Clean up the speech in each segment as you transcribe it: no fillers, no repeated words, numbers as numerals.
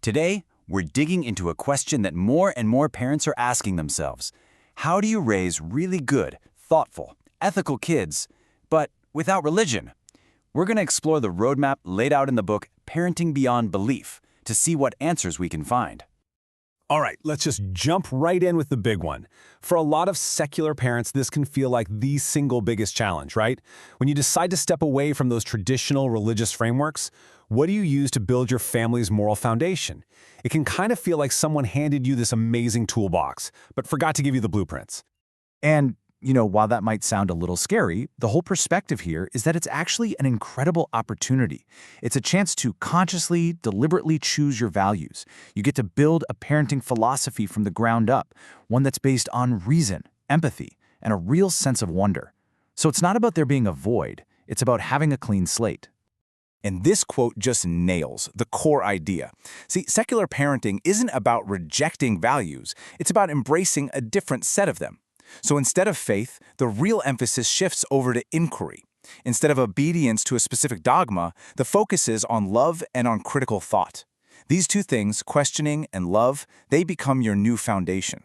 Today, we're digging into a question that more and more parents are asking themselves. How do you raise really good, thoughtful, ethical kids, but without religion? We're going to explore the roadmap laid out in the book Parenting Beyond Belief to see what answers we can find. All right, let's just jump right in with the big one. For a lot of secular parents, this can feel like the single biggest challenge, right? When you decide to step away from those traditional religious frameworks, what do you use to build your family's moral foundation? It can kind of feel like someone handed you this amazing toolbox, but forgot to give you the blueprints. And, while that might sound a little scary, the whole perspective here is that it's actually an incredible opportunity. It's a chance to consciously, deliberately choose your values. You get to build a parenting philosophy from the ground up, one that's based on reason, empathy, and a real sense of wonder. So it's not about there being a void, it's about having a clean slate. And this quote just nails the core idea. See, secular parenting isn't about rejecting values, it's about embracing a different set of them. So instead of faith, the real emphasis shifts over to inquiry. Instead of obedience to a specific dogma, the focus is on love and on critical thought. These two things, questioning and love, they become your new foundation.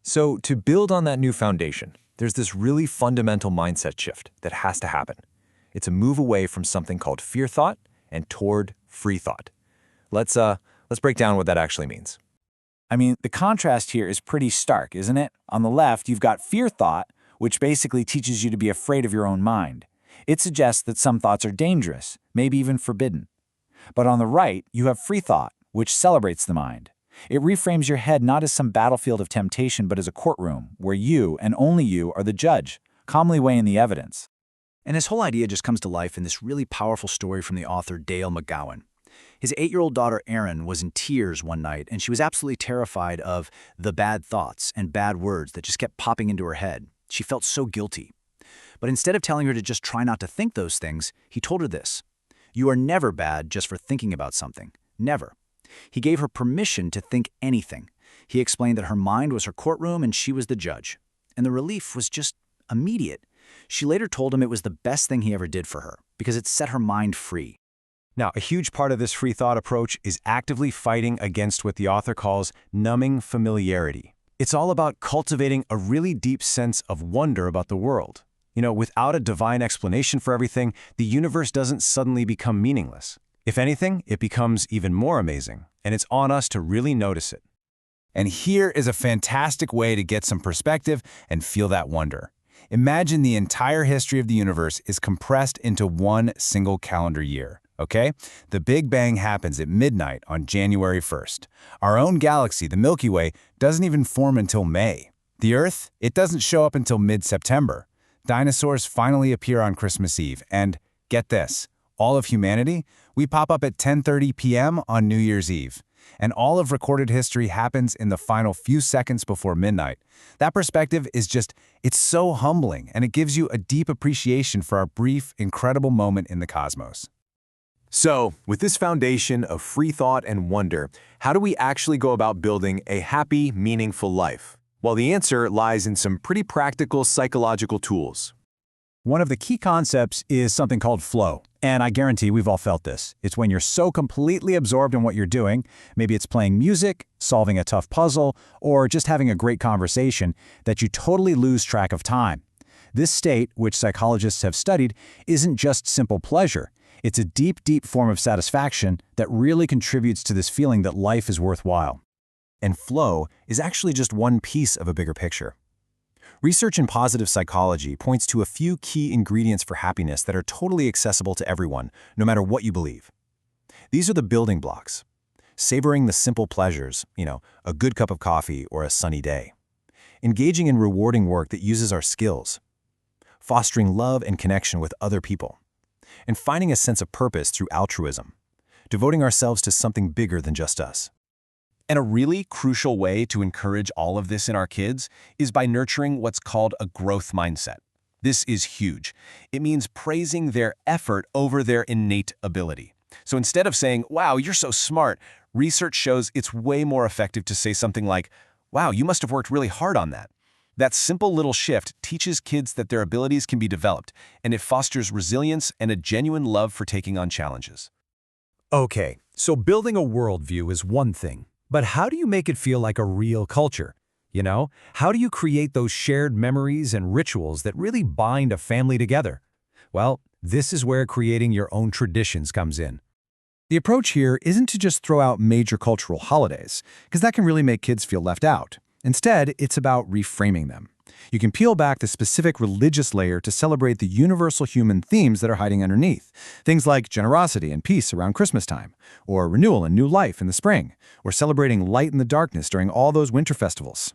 So to build on that new foundation, there's this really fundamental mindset shift that has to happen. It's a move away from something called fear thought and toward free thought. Let's break down what that actually means. The contrast here is pretty stark, isn't it? On the left, you've got fear thought, which basically teaches you to be afraid of your own mind. It suggests that some thoughts are dangerous, maybe even forbidden. But on the right, you have free thought, which celebrates the mind. It reframes your head not as some battlefield of temptation, but as a courtroom, where you, and only you, are the judge, calmly weighing the evidence. And this whole idea just comes to life in this really powerful story from the author Dale McGowan. His 8-year-old daughter Erin was in tears one night, and she was absolutely terrified of the bad thoughts and bad words that just kept popping into her head. She felt so guilty. But instead of telling her to just try not to think those things, he told her this: "You are never bad just for thinking about something. Never." He gave her permission to think anything. He explained that her mind was her courtroom and she was the judge. And the relief was just immediate. She later told him it was the best thing he ever did for her, because it set her mind free. Now, a huge part of this free thought approach is actively fighting against what the author calls numbing familiarity. It's all about cultivating a really deep sense of wonder about the world. Without a divine explanation for everything, the universe doesn't suddenly become meaningless. If anything, it becomes even more amazing, and it's on us to really notice it. And here is a fantastic way to get some perspective and feel that wonder. Imagine the entire history of the universe is compressed into one single calendar year. Okay? The Big Bang happens at midnight on January 1st. Our own galaxy, the Milky Way, doesn't even form until May. The Earth, it doesn't show up until mid-September. Dinosaurs finally appear on Christmas Eve. And get this, all of humanity, we pop up at 10:30 p.m. on New Year's Eve. And all of recorded history happens in the final few seconds before midnight. That perspective is it's so humbling, and it gives you a deep appreciation for our brief, incredible moment in the cosmos. So, with this foundation of free thought and wonder, how do we actually go about building a happy, meaningful life? Well, the answer lies in some pretty practical psychological tools. One of the key concepts is something called flow. And I guarantee we've all felt this. It's when you're so completely absorbed in what you're doing, maybe it's playing music, solving a tough puzzle, or just having a great conversation, that you totally lose track of time. This state, which psychologists have studied, isn't just simple pleasure. It's a deep, deep form of satisfaction that really contributes to this feeling that life is worthwhile. And flow is actually just one piece of a bigger picture. Research in positive psychology points to a few key ingredients for happiness that are totally accessible to everyone, no matter what you believe. These are the building blocks. Savoring the simple pleasures, a good cup of coffee or a sunny day. Engaging in rewarding work that uses our skills. Fostering love and connection with other people. And finding a sense of purpose through altruism. Devoting ourselves to something bigger than just us. And a really crucial way to encourage all of this in our kids is by nurturing what's called a growth mindset. This is huge. It means praising their effort over their innate ability. So instead of saying, "Wow, you're so smart," research shows it's way more effective to say something like, "Wow, you must have worked really hard on that." That simple little shift teaches kids that their abilities can be developed, and it fosters resilience and a genuine love for taking on challenges. Okay, so building a worldview is one thing, but how do you make it feel like a real culture? You know, how do you create those shared memories and rituals that really bind a family together? Well, this is where creating your own traditions comes in. The approach here isn't to just throw out major cultural holidays, because that can really make kids feel left out. Instead, it's about reframing them. You can peel back the specific religious layer to celebrate the universal human themes that are hiding underneath. Things like generosity and peace around Christmas time, or renewal and new life in the spring, or celebrating light in the darkness during all those winter festivals.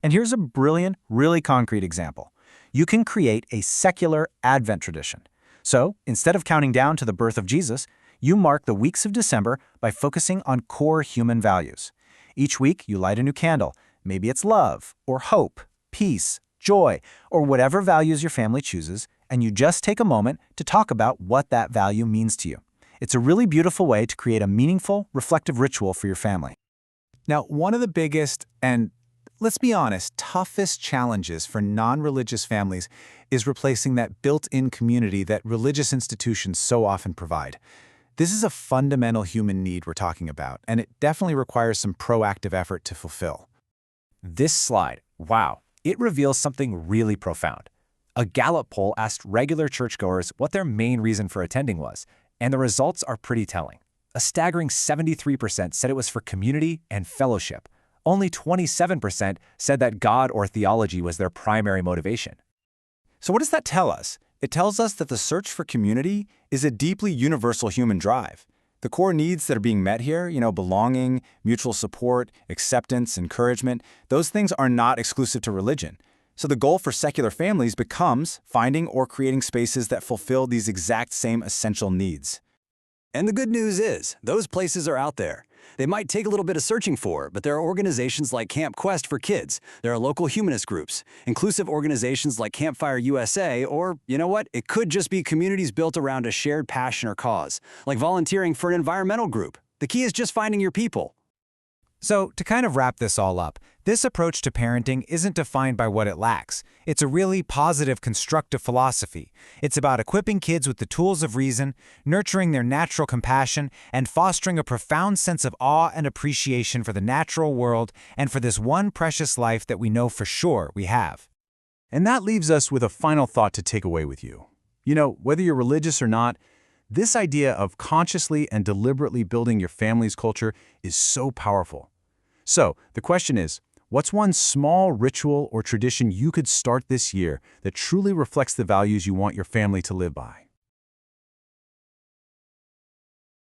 And here's a brilliant, really concrete example. You can create a secular Advent tradition. So, instead of counting down to the birth of Jesus, you mark the weeks of December by focusing on core human values. Each week, you light a new candle. Maybe it's love, or hope, peace, joy, or whatever values your family chooses, and you just take a moment to talk about what that value means to you. It's a really beautiful way to create a meaningful, reflective ritual for your family. Now, one of the biggest and, let's be honest, toughest challenges for non-religious families is replacing that built-in community that religious institutions so often provide. This is a fundamental human need we're talking about, and it definitely requires some proactive effort to fulfill. This slide, wow, it reveals something really profound. A Gallup poll asked regular churchgoers what their main reason for attending was, and the results are pretty telling. A staggering 73% said it was for community and fellowship. Only 27% said that God or theology was their primary motivation. So what does that tell us? It tells us that the search for community is a deeply universal human drive. The core needs that are being met here, belonging, mutual support, acceptance, encouragement, those things are not exclusive to religion. So the goal for secular families becomes finding or creating spaces that fulfill these exact same essential needs. And the good news is, those places are out there. They might take a little bit of searching for, but there are organizations like Camp Quest for kids. There are local humanist groups, inclusive organizations like Campfire USA, or, you know what, it could just be communities built around a shared passion or cause, like volunteering for an environmental group. The key is just finding your people. So, to kind of wrap this all up, this approach to parenting isn't defined by what it lacks. It's a really positive, constructive philosophy. It's about equipping kids with the tools of reason, nurturing their natural compassion, and fostering a profound sense of awe and appreciation for the natural world and for this one precious life that we know for sure we have. And that leaves us with a final thought to take away with you. Whether you're religious or not, this idea of consciously and deliberately building your family's culture is so powerful. So, the question is, what's one small ritual or tradition you could start this year that truly reflects the values you want your family to live by?